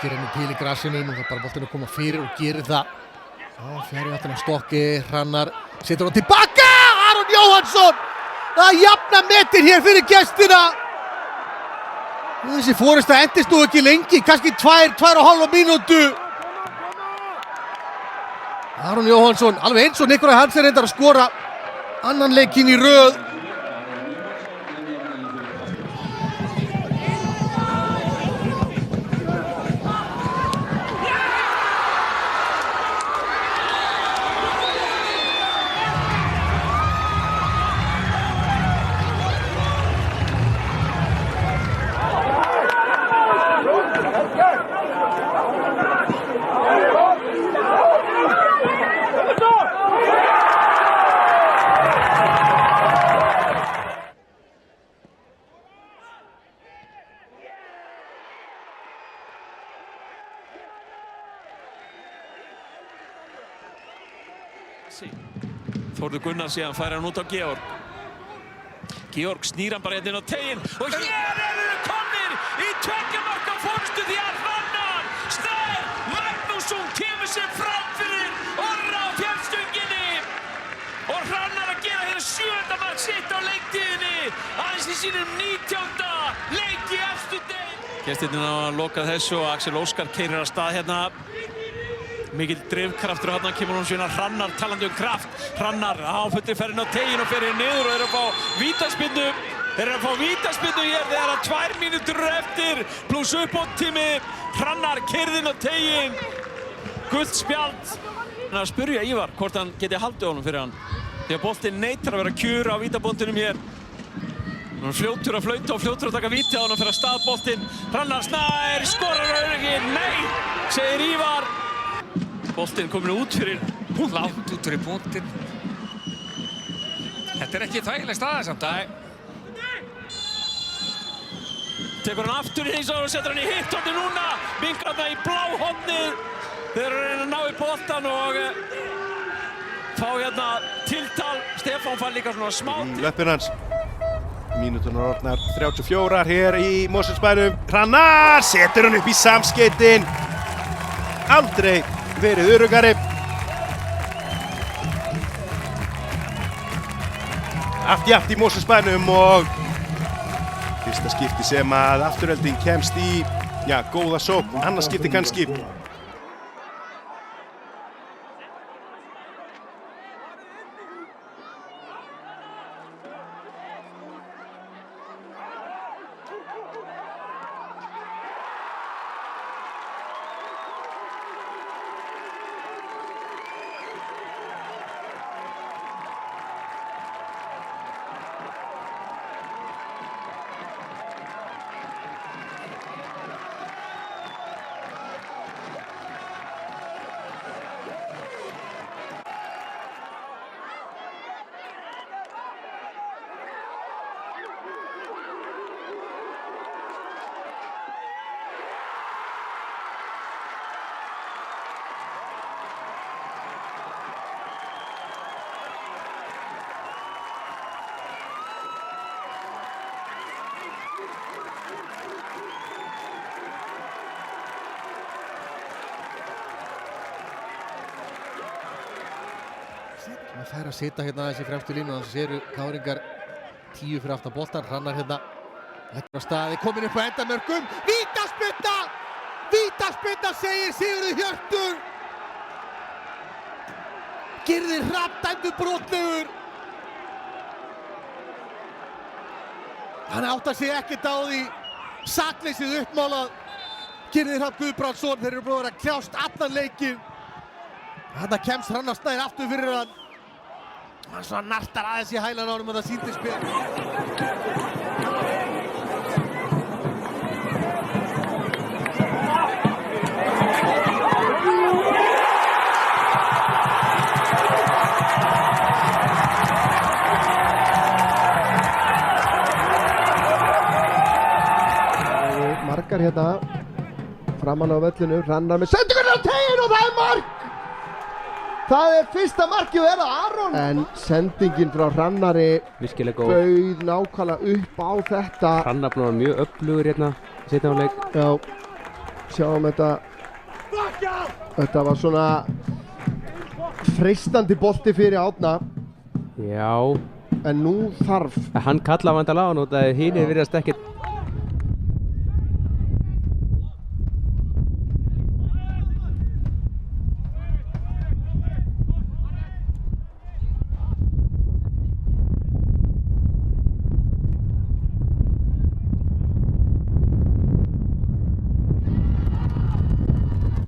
Stokki rennur til í grasinu, nú þarf bara boltinn að koma fyrir og gerir það. Fjari áttina Stokki, Hrannar setur hann tilbaka, Aron Jóhannsson að jafna metin hér fyrir gestina. Þessi forysta endist nú ekki lengi, kannski 2,5 mínútu. Aron Jóhannsson, alveg eins og Nikolaj Hansen reyndar að skora annan leikinn í röð. Þórður Gunnar síðan fær hann út á Georg. Georg snýr hann bara inn á teiginn og hér eru komnir í 2 marka fórstu því að Hrannar Snær Magnússon kemur sér fram fyrir Orra á fjallstönginni og Hrannar að gera hér 7. mark sitt á leiktíðinni aðeins í sínum 19. leik í efstu deild. Gestirnir á að loka þessu og Axel Óskar keyrir af stað hérna. Mikill drifkraftur og hérna kemur hún síðan Hrannar talandi kraft. Hrannar á fullri ferðin á teiginn og fer niður og eru að fá vítaspyrnu. Þeir eru að fá vítaspyrnu hér þegar að 2 mínútur eftir pluss uppbótartími. Hrannar keyrði inn á teiginn. Gult spjald. Hann er að spyrja Ívar hvort hann geti haldið honum fyrir hann. Því að boltinn neitar að vera kjur á vítabóndunum hér. Hann er fljótur að flauta og fljótur að taka víti á honum fyrir að stað boltinn. Hrannar Snær skorar öryggið. Nei, segir Ívar. Boltinn komin út fyrir punktinn. Látt út fyrir punktinn. Þetta er ekki þægileg staða samt. Tekur hann aftur í og setur hann í hitthornið núna. Vinklar það í bláhornið. Þeir eru að reyna að ná í boltann og fá hérna tiltal. Stefán fann líka svona smá til. Löppin hans. Mínúturnar orðnar 34 hér í Mosfellsbænum. Hrannar setur hann upp í samskeytin. Aldrei verið öruggari. Allt jafnt í Mosfellsbænum og fyrsta skipti sem að Afturelding kemst í góða sókn, annað skipti kannski. Það fær að sita hérna aðeins í fremstu línu, þannig eru Káringar 10 fyrir aftan boltann. Hrannar hérna leggur á staði, komin upp á endamörkum. Vítaspyrna! Vítaspyrna segir Sigurður Hjörtur. Gyrðir Hrafn dæmdur brotlegur. Hann áttar sig ekkert á því. Sakleysið uppmálað. Gyrðir Hrafn Guðbrandsson, þeir eru búin að kljást allan leikinn. Þarna kemst Hrannar Snær aftur fyrir hann. Hann svona nartar aðeins í hælan á honum og það sýndir spil. Margar hérna framan á völlinu, Hrannar með sendingunni á teiginn og það er mark! Það er fyrsta markið og er það Aron. En sendingin frá Hrannari bauð nákvæmlega upp á þetta. Hrannar var mjög öflugur hérna, setna á leik. Já. Sjáum þetta. Þetta var svona freistandi bolti fyrir Árna. Já. En nú þarf. Hann kallaði vandalega á hann út að hinir virðast ekkert